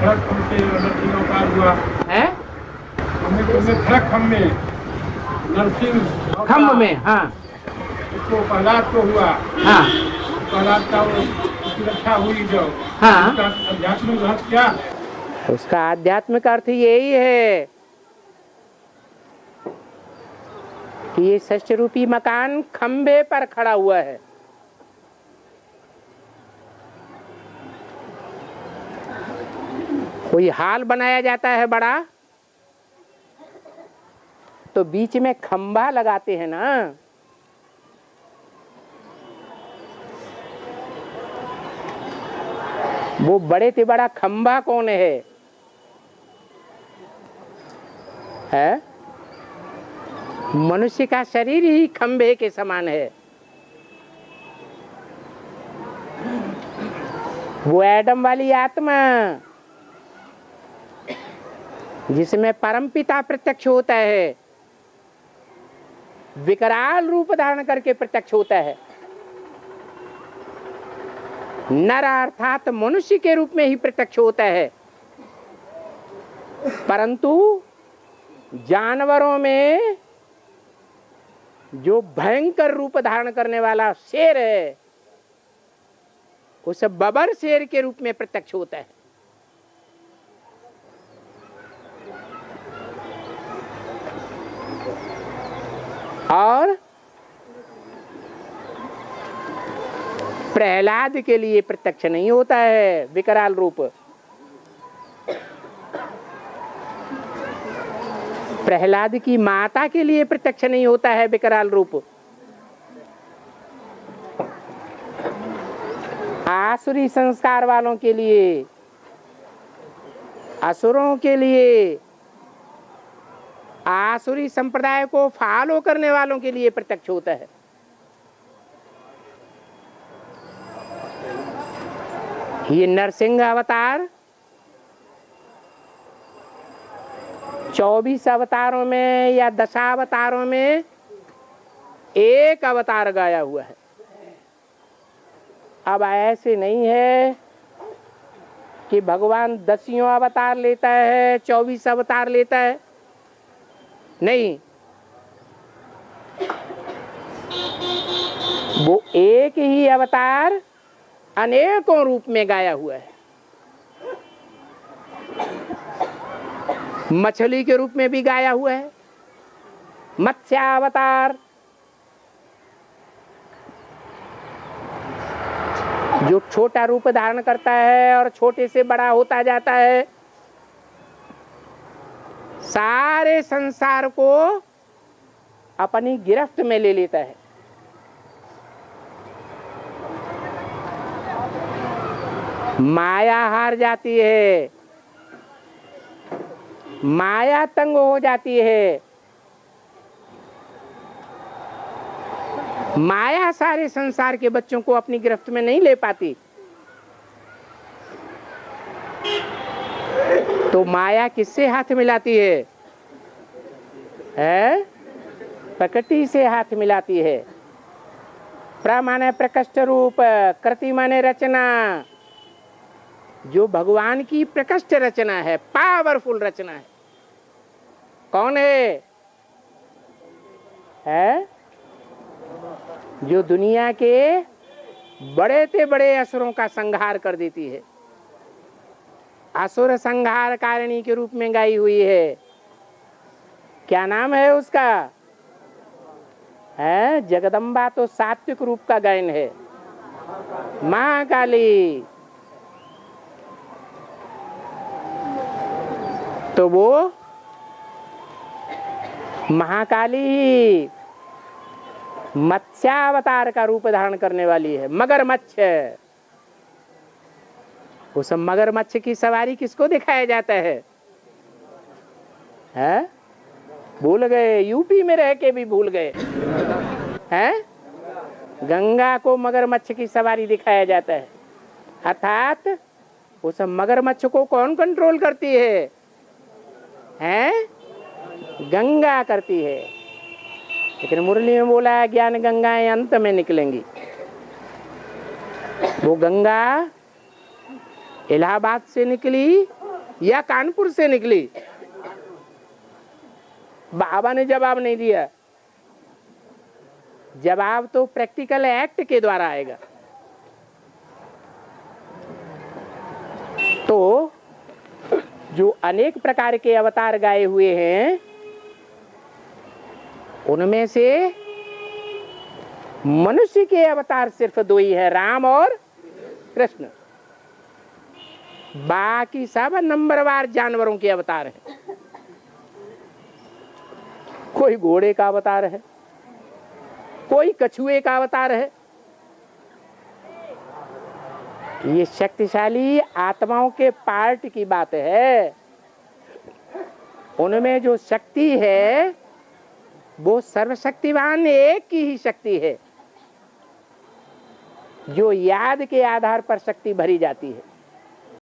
फर्क हमसे नरसिंह अवतार हुआ है तुम्हें फर्क हम में नरसिंह खम्भ में। हाँ उसको प्रहलाद को हुआ। हाँ प्रहलाद का उसकी रक्षा हुई जो हाँ। उसका आध्यात्मिक अर्थ क्या? उसका आध्यात्मिक अर्थ यही है कि ये सृष्टि रूपी मकान खंभे पर खड़ा हुआ है। कोई हाल बनाया जाता है बड़ा तो बीच में खंभा लगाते हैं ना। वो बड़े से बड़ा खंभा कौन है? मनुष्य का शरीर ही खंभे के समान है। वो एडम वाली आत्मा जिसमें परमपिता प्रत्यक्ष होता है, विकराल रूप धारण करके प्रत्यक्ष होता है। नर अर्थात मनुष्य के रूप में ही प्रत्यक्ष होता है, परंतु जानवरों में जो भयंकर रूप धारण करने वाला शेर है, उस बबर शेर के रूप में प्रत्यक्ष होता है। और प्रहलाद के लिए प्रत्यक्ष नहीं होता है विकराल रूप। प्रहलाद की माता के लिए प्रत्यक्ष नहीं होता है विकराल रूप। आसुरी संस्कार वालों के लिए, असुरों के लिए, आसुरी संप्रदाय को फॉलो करने वालों के लिए प्रत्यक्ष होता है। ये नरसिंह अवतार 24 अवतारों में या दशावतारों में एक अवतार गाया हुआ है। अब ऐसे नहीं है कि भगवान 10 अवतार लेता है, 24 अवतार लेता है, नहीं। वो एक ही अवतार अनेकों रूप में गाया हुआ है। मछली के रूप में भी गाया हुआ है, मत्स्यावतार, जो छोटा रूप धारण करता है और छोटे से बड़ा होता जाता है, सारे संसार को अपनी गिरफ्त में ले लेता है। माया हार जाती है, माया तंग हो जाती है। माया सारे संसार के बच्चों को अपनी गिरफ्त में नहीं ले पाती। तो माया किससे हाथ मिलाती है? प्रकृति से हाथ मिलाती है। प्र माने प्रकृष्ट रूप, कृति माने रचना। जो भगवान की प्रकृष्ट रचना है, पावरफुल रचना है, कौन है? जो दुनिया के बड़े से बड़े असुरों का संहार कर देती है। असुर संहार कारिणी के रूप में गाई हुई है। क्या नाम है उसका? जगदम्बा तो सात्विक रूप का गायन है, महाकाली। तो वो महाकाली ही मत्स्यावतार का रूप धारण करने वाली है, मगरमच्छ। उस मगरमच्छ की सवारी किसको दिखाया जाता है? भूल गए, यूपी में रह के भी भूल गए। गंगा को मगरमच्छ की सवारी दिखाया जाता है। अर्थात उस मगरमच्छ को कौन कंट्रोल करती है? गंगा करती है। लेकिन मुरली में बोला है ज्ञान गंगाएं अंत में निकलेंगी। वो गंगा इलाहाबाद से निकली या कानपुर से निकली? बाबा ने जवाब नहीं दिया। जवाब तो प्रैक्टिकल एक्ट के द्वारा आएगा। तो जो अनेक प्रकार के अवतार गाए हुए हैं, उनमें से मनुष्य के अवतार सिर्फ दो ही है, राम और कृष्ण। बाकी सब नंबरवार जानवरों के अवतार हैं। कोई घोड़े का अवतार है, कोई कछुए का अवतार है। ये शक्तिशाली आत्माओं के पार्ट की बात है। उनमें जो शक्ति है वो सर्वशक्तिवान एक की ही शक्ति है, जो याद के आधार पर शक्ति भरी जाती है।